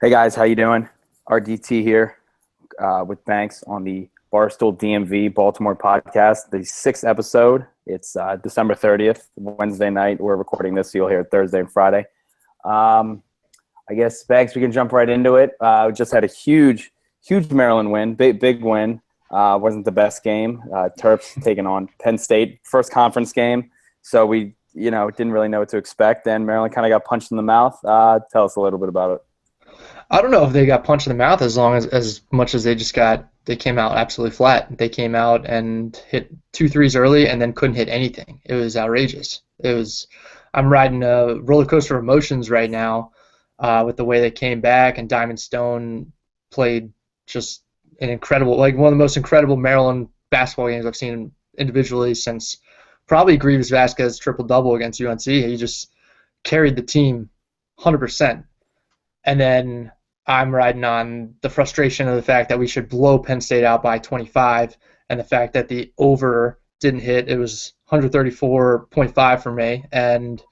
Hey guys, how you doing? RDT here with Banks on the BarstoolDMV Baltimore podcast, the sixth episode. It's December 30th, Wednesday night. We're recording this, so you'll hear it Thursday and Friday. I guess, Banks, we can jump right into it. We just had a huge Maryland win, big win. Wasn't the best game. Terps taking on Penn State, first conference game. So we, didn't really know what to expect, and Maryland kind of got punched in the mouth. Tell us a little bit about it. I don't know if they got punched in the mouth as much as they came out absolutely flat. They came out and hit 2 threes early and then couldn't hit anything. It was outrageous. I'm riding a roller coaster of emotions right now with the way they came back, and Diamond Stone played just an incredible, like one of the most incredible Maryland basketball games I've seen individually since probably Grievous Vasquez triple-double against UNC. He just carried the team 100%. And then I'm riding on the frustration of the fact that we should blow Penn State out by 25, and the fact that the over didn't hit. It was 134.5 for me, and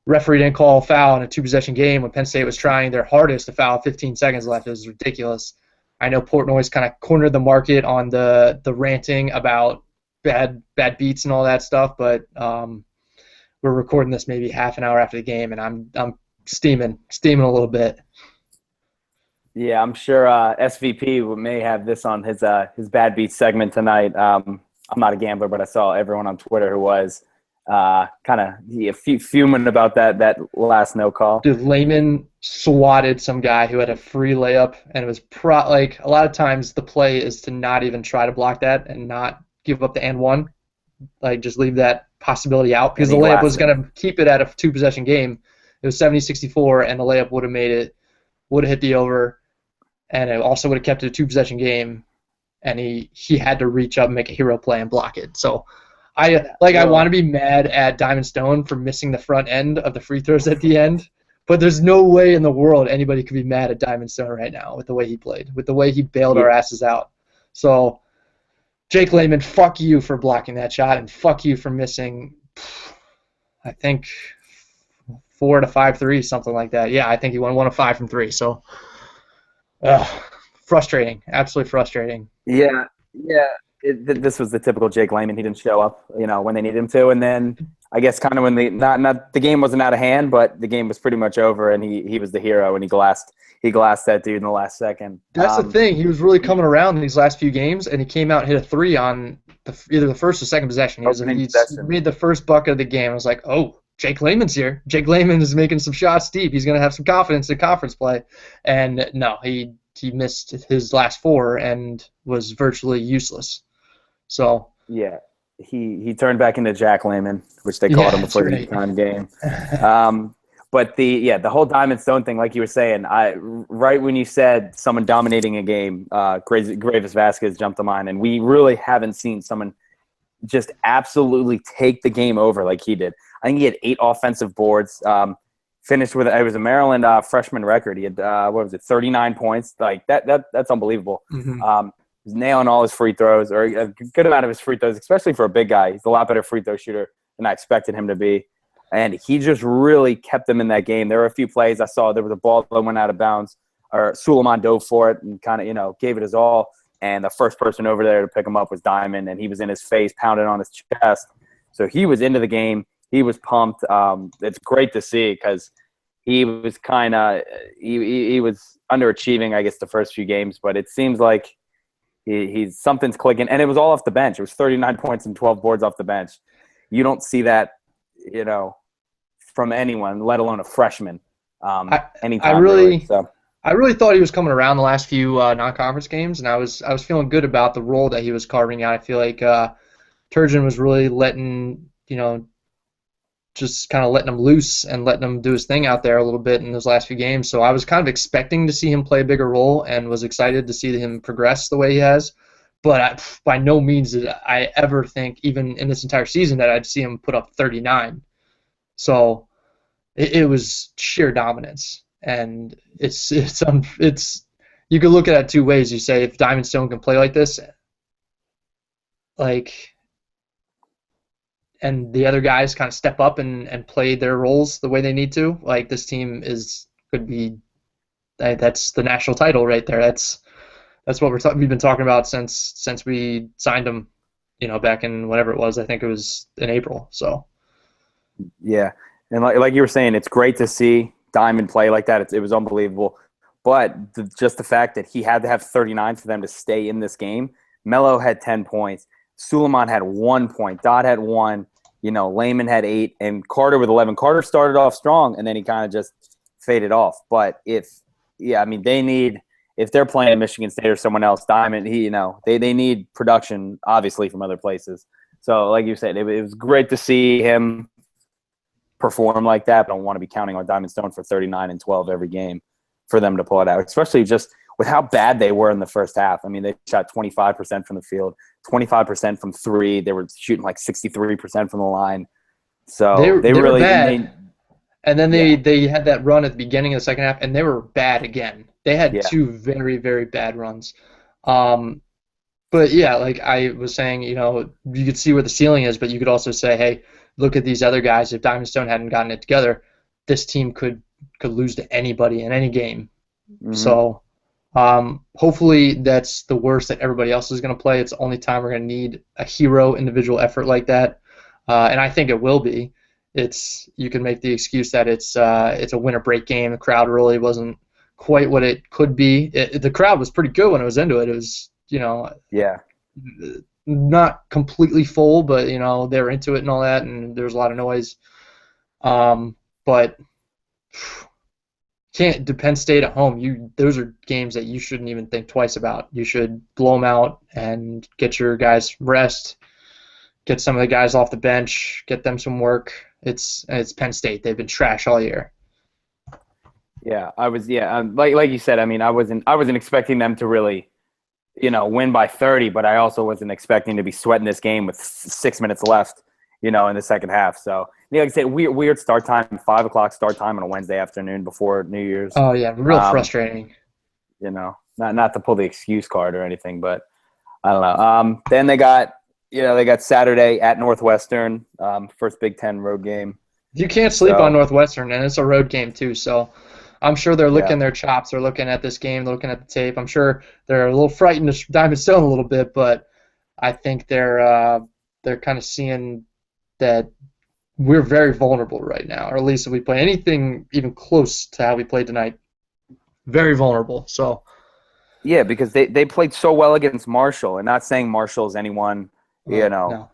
referee didn't call a foul in a two-possession game when Penn State was trying their hardest to foul 15 seconds left. It was ridiculous. I know Portnoy's kind of cornered the market on the ranting about bad beats and all that stuff, but we're recording this maybe half an hour after the game, and I'm steaming a little bit. Yeah, I'm sure SVP may have this on his bad beat segment tonight. I'm not a gambler, but I saw everyone on Twitter who was kind of fuming about that last no call. Dude, Layman swatted some guy who had a free layup, and it was like a lot of times the play is to not even try to block that and not give up the and one, like just leave that possibility out, because the layup was going to keep it at a two-possession game. It was 70-64, and the layup would have hit the over, and it also would have kept it a two-possession game, and he had to reach up and make a hero play and block it. So I want to be mad at Diamond Stone for missing the front end of the free throws at the end, but there's no way in the world anybody could be mad at Diamond Stone right now with the way he played, with the way he bailed our asses out. So Jake Layman, fuck you for blocking that shot, and fuck you for missing, I think, 4 to 5 threes, something like that. Yeah, I think he won 1 of 5 from 3. So, frustrating, absolutely frustrating. Yeah. This was the typical Jake Layman. He didn't show up, when they needed him to, and then I guess kind of when the game wasn't out of hand, but the game was pretty much over, and he was the hero, and he glassed that dude in the last second. That's the thing. He was really coming around in these last few games, and he came out and hit a 3 on either the first or second possession. He made the first bucket of the game. I was like, oh, Jake Layman's here. Jake Layman is making some shots deep. He's going to have some confidence in conference play. And no, he missed his last 4 and was virtually useless. So yeah, he turned back into Jack Layman, which they called him before the UConn game. But the whole Diamond Stone thing, like you were saying, right when you said someone dominating a game, Grievous Vasquez jumped to mind, and we really haven't seen someone just absolutely take the game over like he did. I think he had 8 offensive boards. Finished with it was a Maryland freshman record. He had 39 points. Like that's unbelievable. Mm-hmm. He's nailing all his free throws, or a good amount of his free throws, especially for a big guy. He's a lot better free throw shooter than I expected him to be, and he just really kept them in that game. There were a few plays I saw. There was a ball that went out of bounds, or Suleiman dove for it and kind of gave it his all. And the first person over there to pick him up was Diamond, and he was in his face, pounding on his chest. So he was into the game. He was pumped. It's great to see because he was he was underachieving, I guess, the first few games. But it seems like he's something's clicking, and it was all off the bench. It was 39 points and 12 boards off the bench. You don't see that, from anyone, let alone a freshman. Anytime. I really thought he was coming around the last few non-conference games, and I was feeling good about the role that he was carving out. I feel like Turgeon was really just kind of letting him loose and letting him do his thing out there a little bit in those last few games. So I was kind of expecting to see him play a bigger role and was excited to see him progress the way he has. But by no means did I ever think, even in this entire season, that I'd see him put up 39. So it was sheer dominance. And it's you could look at it 2 ways. You say, if Diamond Stone can play like this, like, and the other guys kind of step up and play their roles the way they need to, like this team could be that's the national title right there. That's what we've been talking about since we signed them, back in whatever it was. I think it was in April. So Yeah, and like you were saying, it's great to see Diamond play like that. It was unbelievable. But just the fact that he had to have 39 for them to stay in this game. Melo had 10 points. Suleiman had 1 point. Dodd had 1. Layman had 8, and Carter with 11. Carter started off strong, and then he kind of just faded off. But they need, if they're playing Michigan State or someone else, Diamond, they need production obviously from other places. So like you said, it was great to see him perform like that. But I don't want to be counting on Diamond Stone for 39 and 12 every game for them to pull it out, especially just with how bad they were in the first half. I mean, they shot 25% from the field, 25% from 3. They were shooting like 63% from the line. So they were really bad. And then they had that run at the beginning of the second half, and they were bad again. They had 2 very, very bad runs. But yeah, like I was saying, you could see where the ceiling is, but you could also say, hey, look at these other guys. If Diamond Stone hadn't gotten it together, this team could lose to anybody in any game. Mm-hmm. So hopefully that's the worst that everybody else is going to play. It's the only time we're going to need a hero individual effort like that, and I think it will be. You can make the excuse that it's a win or break game. The crowd really wasn't quite what it could be. The crowd was pretty good when it was into it. It was not completely full, but they were into it and all that, and there was a lot of noise. But Penn State at home. Those are games that you shouldn't even think twice about. You should blow them out and get your guys rest. Get some of the guys off the bench. Get them some work. It's Penn State. They've been trash all year. Yeah, I was. Yeah, like you said. I mean, I wasn't expecting them to really, win by 30, but I also wasn't expecting to be sweating this game with 6 minutes left, in the second half. So, like I said, weird start time, 5 o'clock start time on a Wednesday afternoon before New Year's. Oh yeah, real frustrating. Not to pull the excuse card or anything, but I don't know. Then they got Saturday at Northwestern, first Big Ten road game. You can't sleep on Northwestern, and it's a road game too. So I'm sure they're licking their chops. They're looking at this game. They're looking at the tape. I'm sure they're a little frightened of Diamond Stone a little bit, but I think they're kind of seeing that we're very vulnerable right now, or at least if we play anything even close to how we played tonight, very vulnerable. So yeah, because they played so well against Marshall, and not saying Marshall's anyone anyone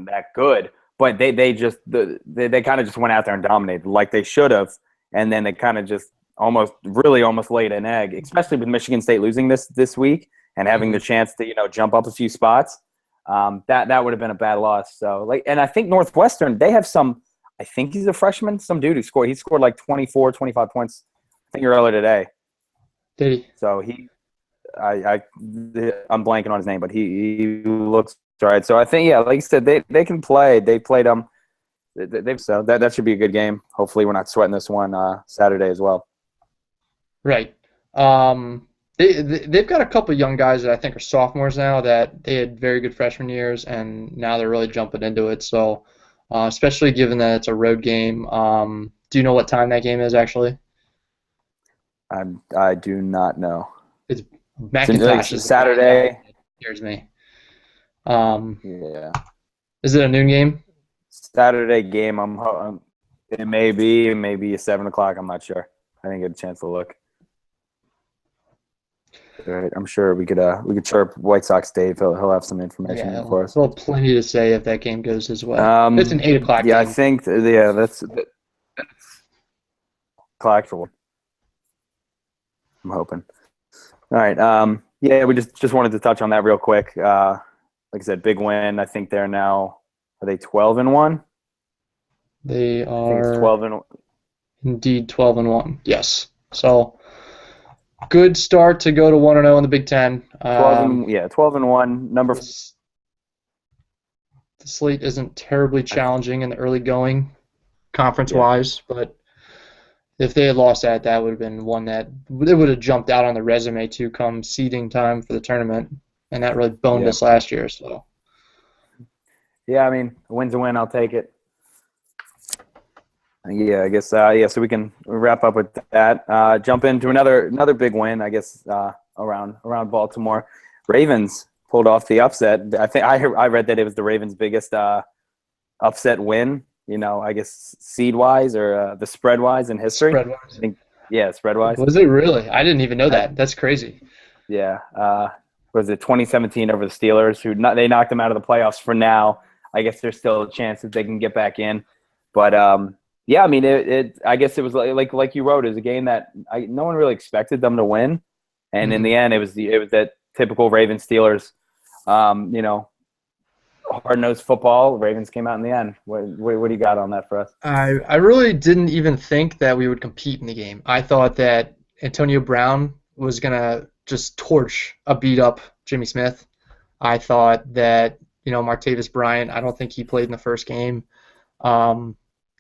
that good, but they kind of just went out there and dominated like they should have, and then they kind of just almost laid an egg, especially with Michigan State losing this week and having the chance to jump up a few spots. That would have been a bad loss. So and I think Northwestern, they have I think he's a freshman, some dude who scored like 24, 25 points, I think earlier today. Did he? So I'm blanking on his name, but he looks right. So I think, like you said, they can play. They played them. So that should be a good game. Hopefully we're not sweating this one Saturday as well. Right. They've got a couple of young guys that I think are sophomores now that they had very good freshman years, and now they're really jumping into it. So, especially given that it's a road game, do you know what time that game is actually? I do not know. It's McIntosh. It's Saturday. Here's me. Yeah. Is it a noon game? Saturday game. It may be a 7 o'clock. I'm not sure. I didn't get a chance to look. All right, I'm sure we could chirp White Sox Dave. He'll have some information for us. He'll have plenty to say if that game goes his way. It's an 8 o'clock game. I think that's o'clock for one. I'm hoping. All right. We just wanted to touch on that real quick. Like I said, big win. I think they're now, are they 12-1? They are. I think it's 12-1. Indeed, 12-1. Yes. So good start to go to 1-0 in the Big Ten. 12-1. The slate isn't terribly challenging in the early going, conference-wise, but if they had lost that would have been one that it would have jumped out on the resume to come seeding time for the tournament, and that really boned us last year. So. Yeah, I mean, a win's a win. I'll take it. Yeah, I guess. Yeah, so we can wrap up with that. Jump into another big win. I guess around Baltimore, Ravens pulled off the upset. I think I read that it was the Ravens' biggest upset win. I guess seed wise or the spread wise in history. Spread I wise. think, yeah, spread wise. Was it really? I didn't even know that. That's crazy. Yeah. Was it 2017 over the Steelers? They knocked them out of the playoffs for now. I guess there's still a chance that they can get back in, but yeah. I mean, I guess it was like you wrote, it was a game that no one really expected them to win, and in the end, it was that typical Ravens Steelers. Hard-nosed football. Ravens came out in the end. What do you got on that for us? I really didn't even think that we would compete in the game. I thought that Antonio Brown was going to just torch a beat-up Jimmy Smith. I thought that, Martavis Bryant, I don't think he played in the first game.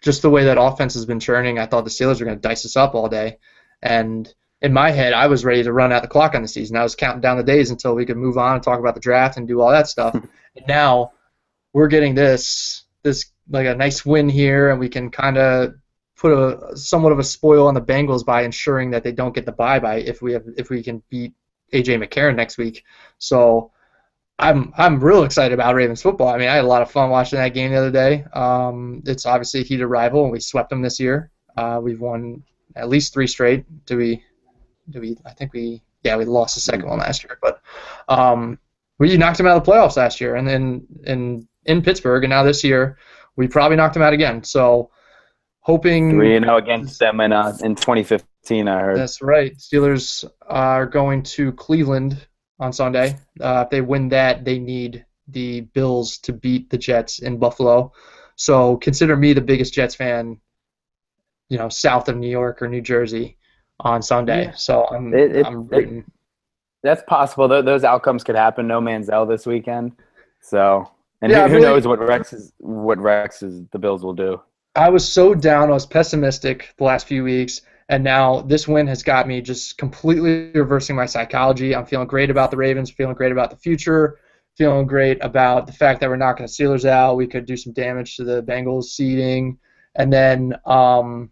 Just the way that offense has been churning, I thought the Steelers were going to dice us up all day. And in my head, I was ready to run out the clock on the season. I was counting down the days until we could move on and talk about the draft and do all that stuff. And now we're getting this like a nice win here, and we can kind of put a somewhat of a spoil on the Bengals by ensuring that they don't get the bye if we can beat AJ McCarron next week. So I'm real excited about Ravens football. I mean, I had a lot of fun watching that game the other day. It's obviously a heated rival, and we swept them this year. We've won at least 3 straight. We lost the second one last year, but we knocked them out of the playoffs last year, and then in Pittsburgh, and now this year we probably knocked them out again. So hoping 3-0 against them in 2015, I heard. That's right. Steelers are going to Cleveland on Sunday. If they win that, they need the Bills to beat the Jets in Buffalo. So consider me the biggest Jets fan, south of New York or New Jersey on Sunday. Yeah. So I'm rooting. That's possible. Those outcomes could happen. No Manziel this weekend. So, and who knows what the Bills will do. I was so down. I was pessimistic the last few weeks. And now this win has got me just completely reversing my psychology. I'm feeling great about the Ravens, feeling great about the future, feeling great about the fact that we're knocking the Steelers out. We could do some damage to the Bengals seeding. And then I've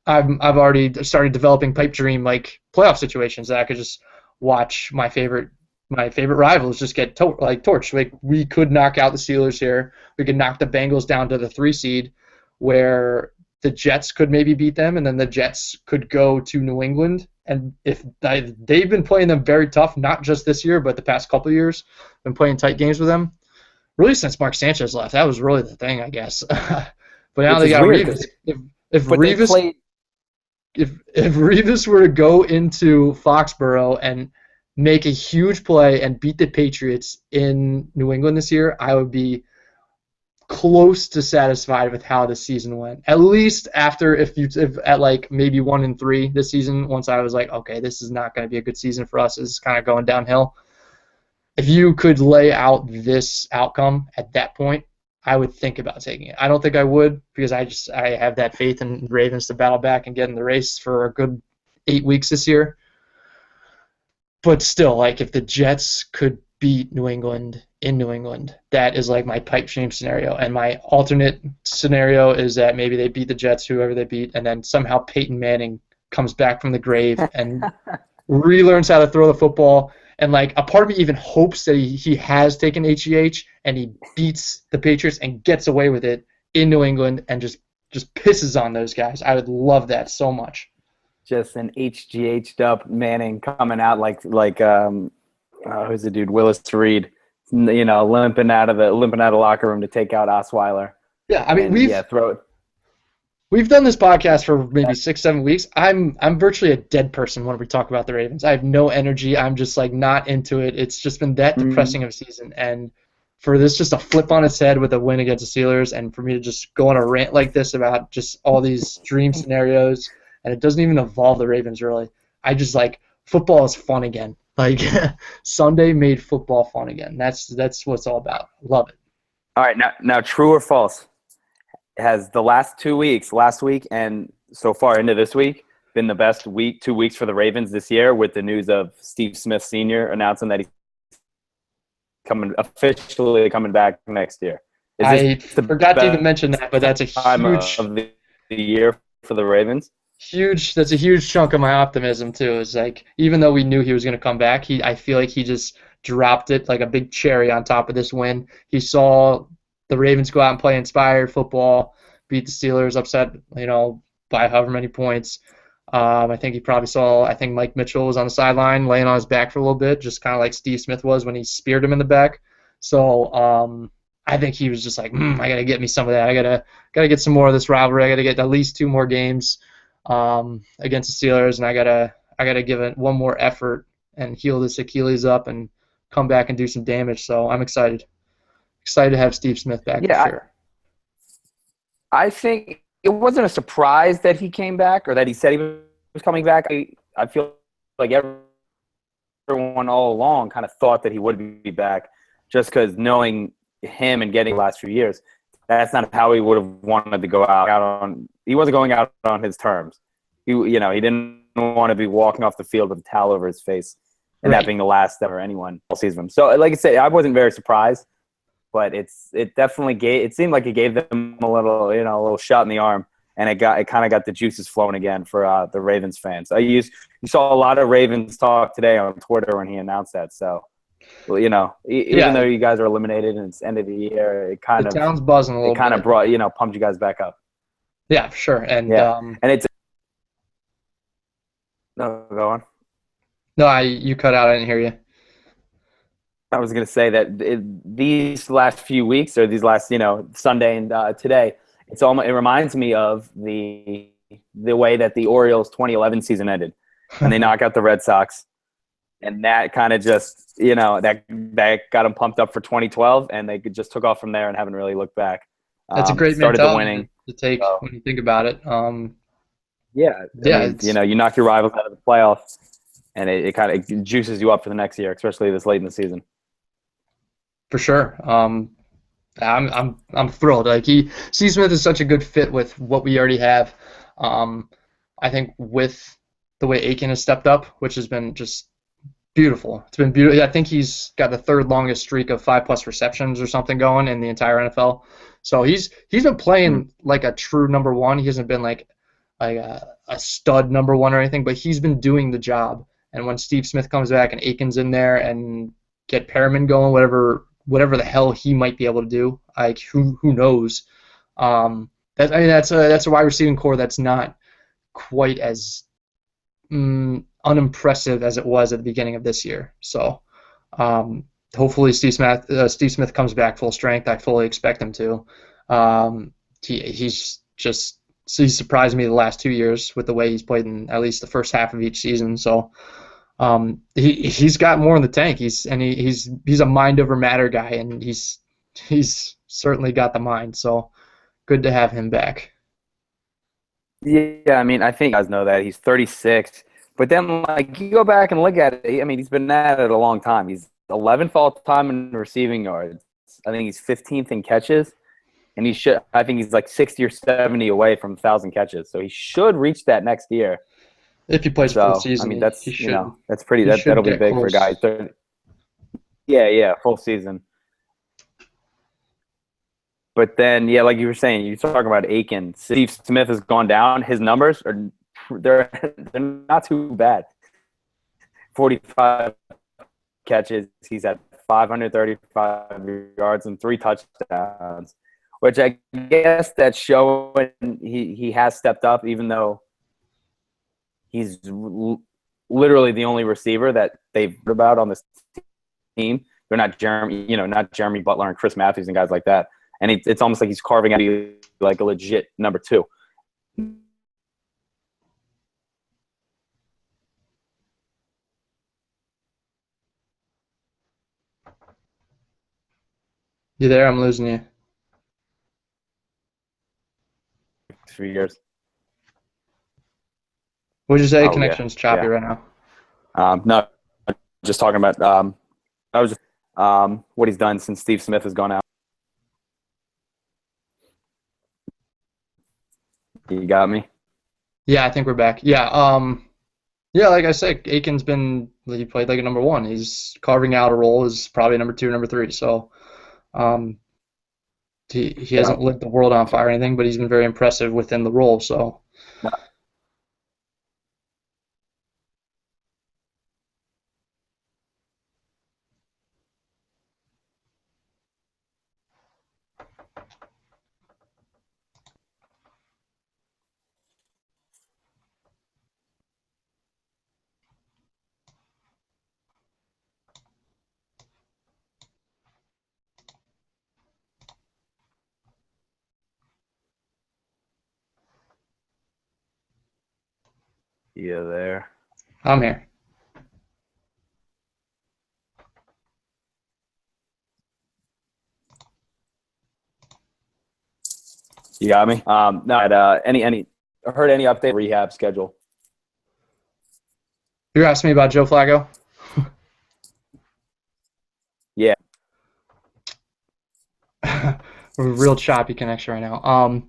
already started developing pipe dream like playoff situations that I could just watch my favorite rivals just get torched. Like, we could knock out the Steelers here. We could knock the Bengals down to the 3 seed, where the Jets could maybe beat them, and then the Jets could go to New England. And if they've been playing them very tough, not just this year, but the past couple of years, been playing tight games with them. Really, since Mark Sanchez left, that was really the thing, I guess. But now they got Revis. If Revis were to go into Foxborough and make a huge play and beat the Patriots in New England this year, I would be close to satisfied with how the season went. At least after if at like maybe 1-3 this season, once I was like, okay, this is not going to be a good season for us. It's kind of going downhill. If you could lay out this outcome at that point, I would think about taking it. I don't think I would, because I have that faith in Ravens to battle back and get in the race for a good 8 weeks this year. But still, like, if the Jets could beat New England in New England, that is like my pipe dream scenario. And my alternate scenario is that maybe they beat the Jets, whoever they beat, and then somehow Peyton Manning comes back from the grave and relearns how to throw the football. And like, a part of me even hopes that he has taken HGH and he beats the Patriots and gets away with it in New England and just pisses on those guys. I would love that so much. Just an HGH'd up Manning coming out like who's the dude, Willis Reed, limping out of the locker room to take out Osweiler. Yeah, I mean, we've done this podcast for maybe 6-7 weeks. I'm virtually a dead person when we talk about the Ravens. I have no energy. I'm just like not into it. It's just been that depressing of a season, and for this just to flip on its head with a win against the Steelers, and for me to just go on a rant like this about just all these dream scenarios, and it doesn't even involve the Ravens really. I just like, football is fun again. Like, Sunday made football fun again. That's what it's all about. Love it. All right, now true or false? Has the last 2 weeks, last week and so far into this week, been the best 2 weeks for the Ravens this year, with the news of Steve Smith Sr. announcing that he's officially coming back next year? Is this I the forgot to even best mention that, but that's a time huge, of the year for the Ravens? that's a huge chunk of my optimism too. Is like even though we knew he was going to come back, I feel like he just dropped it like a big cherry on top of this win. He saw the Ravens go out and play inspired football, beat the Steelers, upset by however many points. I think he probably saw. I think Mike Mitchell was on the sideline, laying on his back for a little bit, just kind of like Steve Smith was when he speared him in the back. So I think he was just like, I gotta get me some of that. I gotta get some more of this rivalry. I gotta get at least 2 more games against the Steelers, and I gotta give it one more effort and heal this Achilles up and come back and do some damage. So I'm excited to have Steve Smith back for Yeah, sure. I think it wasn't a surprise that he came back or that he said he was coming back. I feel like everyone all along kind of thought that he would be back just because knowing him and getting the last few years, that's not how he would have wanted to go out on. He wasn't going out on his terms. He didn't want to be walking off the field with a towel over his face and Right. that being the last ever anyone sees him. So, like I said, I wasn't very surprised, but it definitely seemed like it gave them a little shot in the arm, and it kind of got the juices flowing again for the Ravens fans. You saw a lot of Ravens talk today on Twitter when he announced that. So, even though you guys are eliminated and it's end of the year, it kind The of town's buzzing a little bit. brought pumped you guys back up. Yeah, for sure. And Yeah, and it's no, go on. no, you cut out. I didn't hear you. I was going to say that these last few weeks or these last Sunday and today, it reminds me of the way that the Orioles 2011 season ended, and they knock out the Red Sox, and that kind of just that got them pumped up for 2012, and they just took off from there and haven't really looked back. That's a great started the mentality winning to take so, when you think about it. Yeah, you knock your rivals out of the playoffs, and it kind of juices you up for the next year, especially this late in the season. For sure. I'm thrilled. Like Steve Smith is such a good fit with what we already have. I think with the way Aiken has stepped up, which has been just beautiful. It's been beautiful. I think he's got the third longest streak of 5+ receptions or something going in the entire NFL. So he's been playing like a true number one. He hasn't been like a stud number one or anything, but he's been doing the job. And when Steve Smith comes back and Aiken's in there and get Perriman going, whatever the hell he might be able to do, like who knows? That's a wide receiving core that's not quite as unimpressive as it was at the beginning of this year. So hopefully Steve Smith comes back full strength. I fully expect him to. He's surprised me the last 2 years with the way he's played in at least the first half of each season. So he's got more in the tank. He's a mind over matter guy, and he's certainly got the mind. So good to have him back. Yeah, I think you guys know that he's 36. But then, you go back and look at it. He's been at it a long time. He's 11th all time in receiving yards. I think he's 15th in catches, and I think he's like 60 or 70 away from 1,000 catches. So he should reach that next year. If he plays full season, that's that's pretty. That'll be big close. for a guy. Yeah, full season. But then, like you were saying, you're talking about Aiken. Steve Smith has gone down. His numbers they're not too bad. 45 catches. He's at 535 yards and 3 touchdowns, which I guess that's showing he has stepped up, even though he's literally the only receiver that they've heard about on this team. They're not Jeremy Butler and Chris Matthews and guys like that. And it's almost like he's carving out to be like a legit number 2. You there? I'm losing you. 3 years. What'd you say? Oh, Connection's choppy right now. No, just talking about I was just what he's done since Steve Smith has gone out. You got me? Yeah, I think we're back. Yeah, like I said, Aiken's he played like a number 1. He's carving out a role as probably number 2, number 3. So he hasn't lit the world on fire or anything, but he's been very impressive within the role. So Yeah, there. I'm here. You got me. No, any heard any update rehab schedule? You're asking me about Joe Flacco? Yeah. Real choppy connection right now.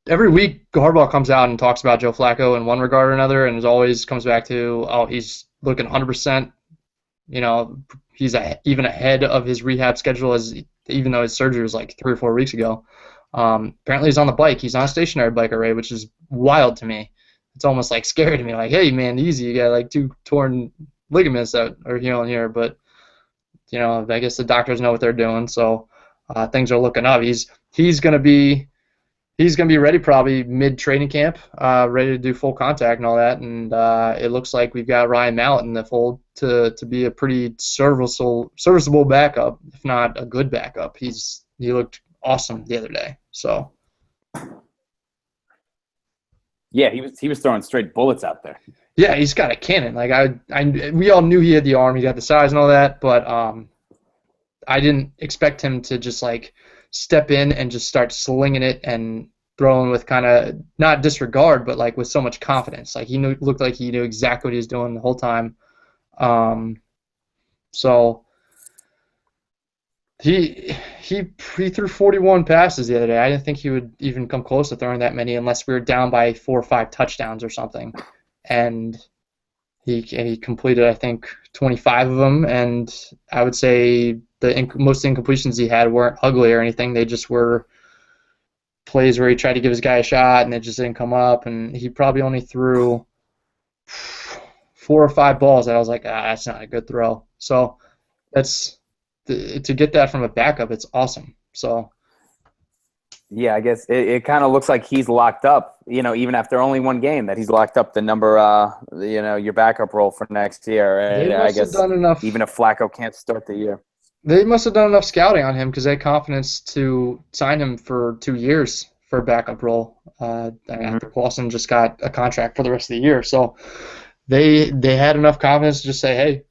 Every week Harbaugh comes out and talks about Joe Flacco in one regard or another, and it always comes back to, oh, he's looking 100%. You know, he's even ahead of his rehab schedule, as even though his surgery was like 3 or 4 weeks ago. Apparently he's on the bike. He's on a stationary bike array, which is wild to me. It's almost like scary to me. Like, hey man, easy. You got like 2 torn ligaments that are healing here, but I guess the doctors know what they're doing, so things are looking up. He's gonna be ready probably mid training camp, ready to do full contact and all that. And it looks like we've got Ryan Mallett in the fold to be a pretty serviceable backup, if not a good backup. He looked awesome the other day. So Yeah, he was throwing straight bullets out there. yeah, he's got a cannon. Like we all knew he had the arm, he got the size and all that, but I didn't expect him to just like step in and just start slinging it and throwing with kind of not disregard, but like with so much confidence. Like looked like he knew exactly what he was doing the whole time. So he threw 41 passes the other day. I didn't think he would even come close to throwing that many unless we were down by 4 or 5 touchdowns or something. And he completed, I think, 25 of them, and I would say most incompletions he had weren't ugly or anything. They just were plays where he tried to give his guy a shot and it just didn't come up, and he probably only threw 4 or 5 balls that I was like, that's not a good throw. So to get that from a backup, it's awesome. So Yeah, I guess it kind of looks like he's locked up, even after only one game, that he's locked up the number, your backup role for next year. And I guess even if Flacco can't start the year. They must have done enough scouting on him because they had confidence to sign him for 2 years for a backup role. After Clausen just got a contract for the rest of the year. So they had enough confidence to just say, hey,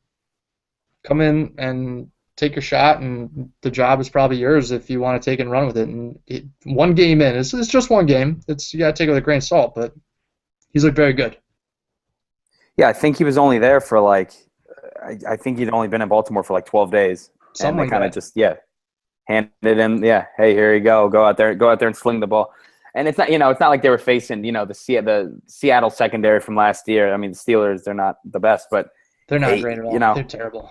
come in and take your shot, and the job is probably yours if you want to take it and run with it. And one game in, it's just one game. You got to take it with a grain of salt, but he's looked very good. Yeah, I think he was only there for I think he'd only been in Baltimore for 12 days. Something and they kind of that. just handed him, hey, here you go out there and sling the ball. And it's not it's not like they were facing the Seattle secondary from last year. I mean, the Steelers, they're not the best, but they're not great at all. They're terrible.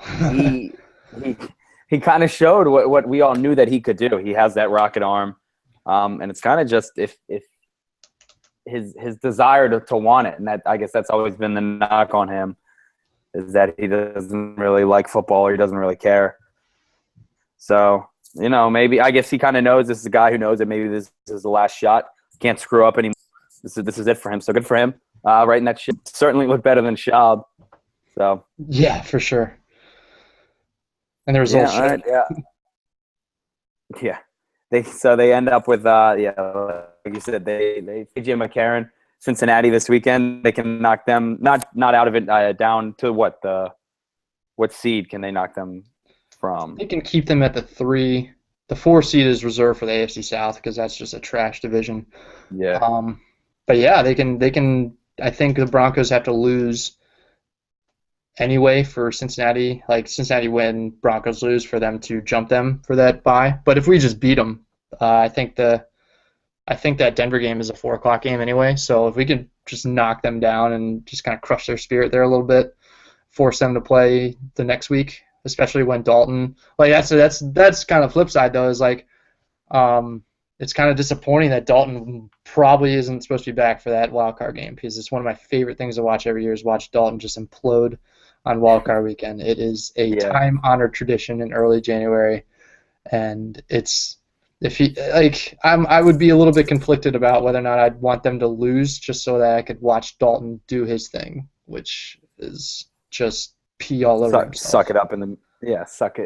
he kind of showed what we all knew that he could do. He has that rocket arm, and it's kind of just if his desire to want it, and that I guess that's always been the knock on him, is that he doesn't really like football or he doesn't really care. So maybe I guess he kind of knows this is a guy who knows that maybe this is the last shot. Can't screw up anymore. This is it for him. So good for him. Writing that shit certainly looked better than Schaub. So yeah, for sure. And the results. Yeah. They end up with like you said, they Jim McCarron, Cincinnati this weekend. They can knock them not out of it down to what seed can they knock them from? They can keep them at the 3. The 4 seed is reserved for the AFC South because that's just a trash division. Yeah. But yeah, they can. I think the Broncos have to lose anyway for Cincinnati. Like Cincinnati win, Broncos lose for them to jump them for that bye. But if we just beat them, I think that Denver game is a 4:00 game anyway. So if we could just knock them down and just kind of crush their spirit there a little bit, force them to play the next week, especially when Dalton. Like that's kind of flip side though, is like It's kind of disappointing that Dalton probably isn't supposed to be back for that wild card game because it's one of my favorite things to watch every year is watch Dalton just implode on wild card weekend. It is a Yeah. time-honored tradition in early January, and it's if he like I would be a little bit conflicted about whether or not I'd want them to lose just so that I could watch Dalton do his thing, which is just pee all over Suck himself. it up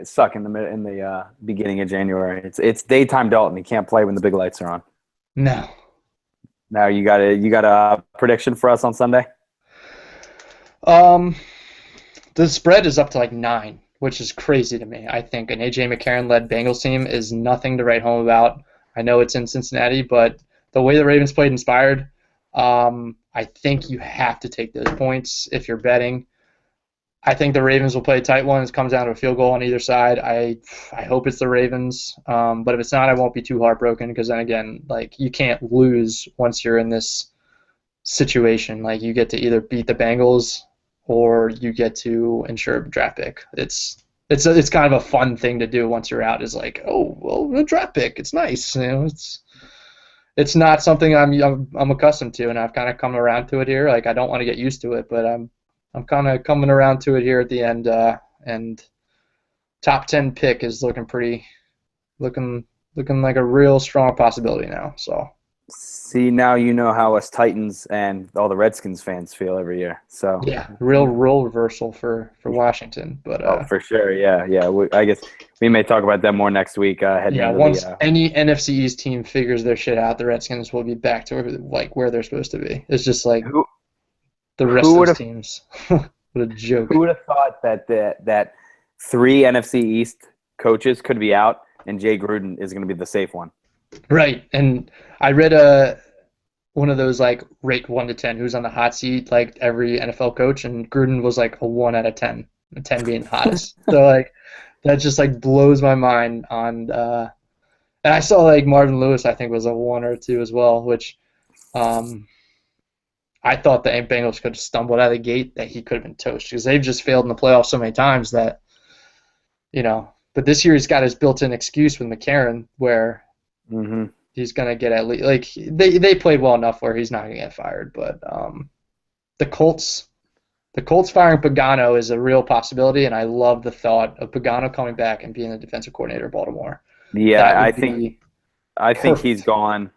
suck in the beginning of January. It's daytime Dalton. He can't play when the big lights are on. No. Now you got a prediction for us on Sunday? Um, the spread is up to like 9, which is crazy to me. I think an AJ McCarron-led Bengals team is nothing to write home about. I know it's in Cincinnati, but the way the Ravens played inspired, I think you have to take those points if you're betting. I think the Ravens will play a tight one. It comes down to a field goal on either side. I hope it's the Ravens, but if it's not, I won't be too heartbroken because then again, like you can't lose once you're in this situation. Like you get to either beat the Bengals or you get to ensure a draft pick. It's kind of a fun thing to do once you're out. Is like, oh well, a draft pick. It's nice. You know, it's not something I'm accustomed to, and I've kind of come around to it here. Like I don't want to get used to it, but I'm kind of coming around to it here at the end. And top 10 pick is looking looking like a real strong possibility now. So. See, now you know how us Titans and all the Redskins fans feel every year. So, Yeah, real role reversal for Washington, but oh, for sure, yeah. I guess we may talk about them more next week. Heading yeah, into once the any NFC East team figures their shit out, the Redskins will be back to where they're supposed to be. It's just like who the rest who of would those have teams. What a joke! who would have thought that 3 NFC East coaches could be out and Jay Gruden is going to be the safe one. Right, and I read one of those like rate 1 to 10 who's on the hot seat like every NFL coach, and Gruden was like a 1 out of 10, 10 being the hottest. So like that just like blows my mind on. And I saw like Marvin Lewis, I think was a 1 or 2 as well, which um, I thought the Bengals could have stumbled out of the gate that he could have been toast because they've just failed in the playoffs so many times that But this year he's got his built-in excuse with McCarron where Mm-hmm. he's gonna get at least like they played well enough where he's not gonna get fired. But the Colts. The Colts firing Pagano is a real possibility, and I love the thought of Pagano coming back and being the defensive coordinator of Baltimore. That Yeah, would be I think he's perfect. gone.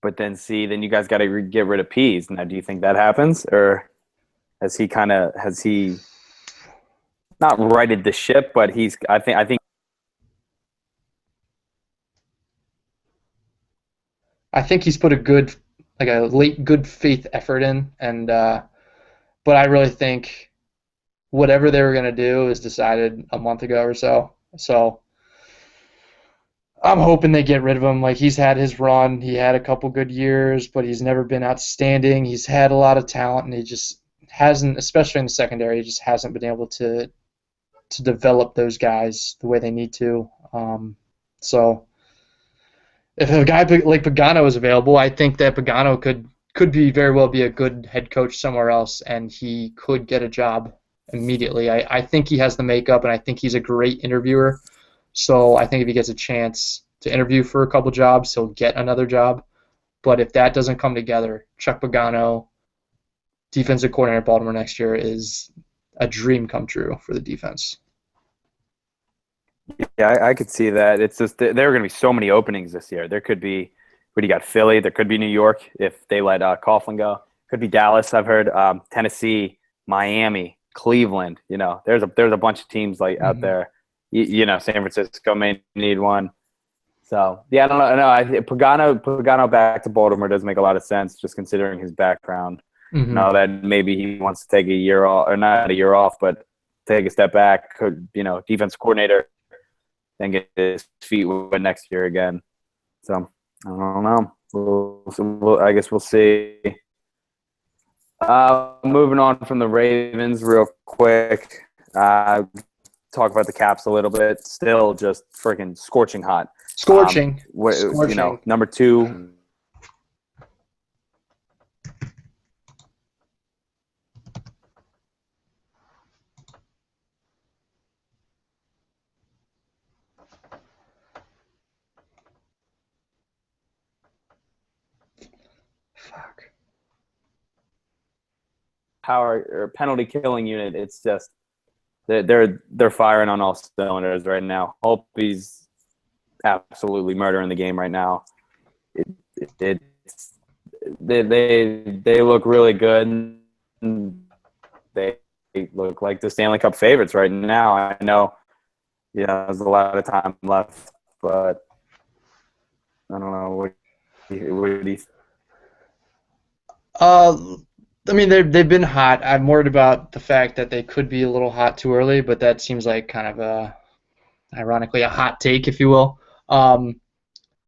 But then you guys got to get rid of Pease. Now, do you think that happens, or has he not righted the ship? But I think I think he's put a late good faith effort in, and but I really think whatever they were gonna do is decided a month ago or so. So I'm hoping they get rid of him. Like he's had his run, he had a couple good years, but he's never been outstanding. He's had a lot of talent, and he just hasn't, especially in the secondary, he just hasn't been able to develop those guys the way they need to. So if a guy like Pagano is available, I think that Pagano could be very well be a good head coach somewhere else, and he could get a job immediately. I think he has the makeup, and I think he's a great interviewer. So I think if he gets a chance to interview for a couple jobs, he'll get another job. But if that doesn't come together, Chuck Pagano, defensive coordinator at Baltimore next year, is a dream come true for the defense. yeah, I could see that. It's just there are going to be so many openings this year. There could be, what do you got? Philly. There could be New York if they let Coughlin go. Could be Dallas. I've heard Tennessee, Miami, Cleveland. There's a bunch of teams like out Mm-hmm. there. San Francisco may need one. So yeah, I don't know. No, Pagano back to Baltimore does make a lot of sense, just considering his background. Mm-hmm. Now that maybe he wants to take a year off, or not a year off, but take a step back. Could defense coordinator, then get his feet wet next year again. So I don't know. I guess we'll see. Moving on from the Ravens real quick. Talk about the Caps a little bit. Still just freaking scorching hot. Scorching. Scorching. Number 2. Fuck. power or penalty killing unit. It's just they're firing on all cylinders right now. Hope he's absolutely murdering the game right now. It's they look really good. They look like the Stanley Cup favorites right now. I know, there's a lot of time left, but I don't know what do you Uh, I mean, they've been hot. I'm worried about the fact that they could be a little hot too early, but that seems like kind of ironically, a hot take, if you will.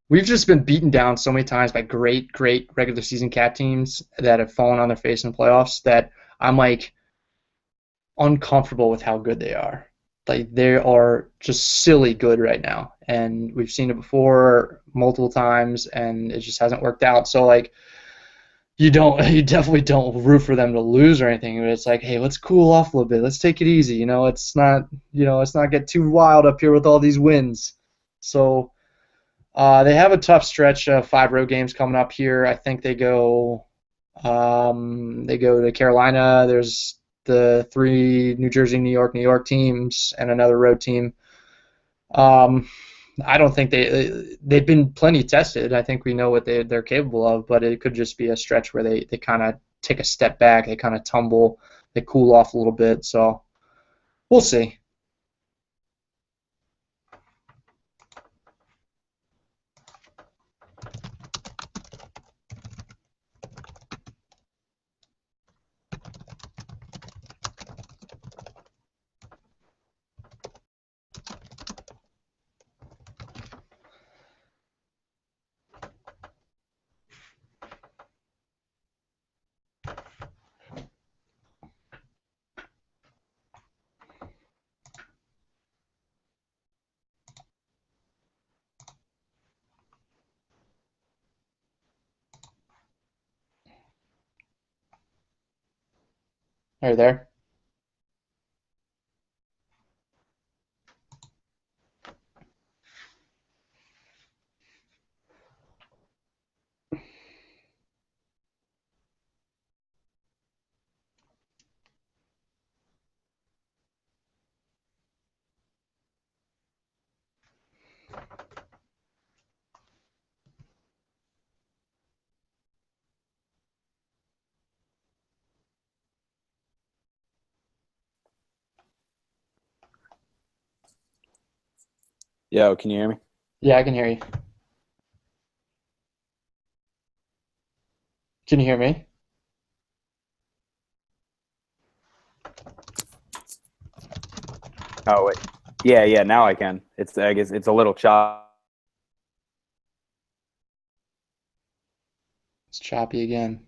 We've just been beaten down so many times by great, great regular season cat teams that have fallen on their face in the playoffs that I'm like uncomfortable with how good they are. Like they are just silly good right now, and we've seen it before multiple times, and it just hasn't worked out. So like you definitely don't root for them to lose or anything. But it's like, hey, let's cool off a little bit. Let's take it easy. Let's not get too wild up here with all these wins. So they have a tough stretch of 5 road games coming up here. I think they go to Carolina. There's the 3 New Jersey, New York teams, and another road team. Um, I don't think they've been plenty tested. I think we know what they're capable of, but it could just be a stretch where they kind of take a step back, they kind of tumble, they cool off a little bit. So we'll see. Are you there? Yo, can you hear me? Yeah, I can hear you. Can you hear me? Oh wait. Yeah, now I can. I guess it's a little choppy. It's choppy again.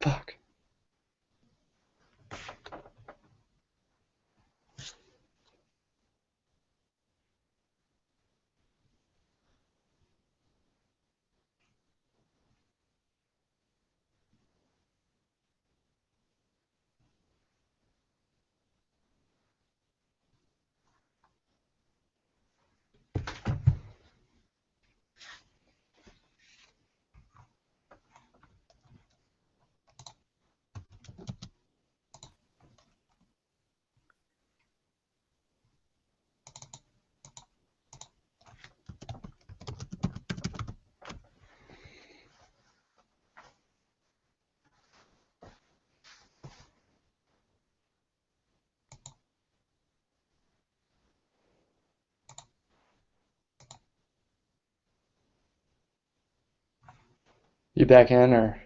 Fuck. You back in or?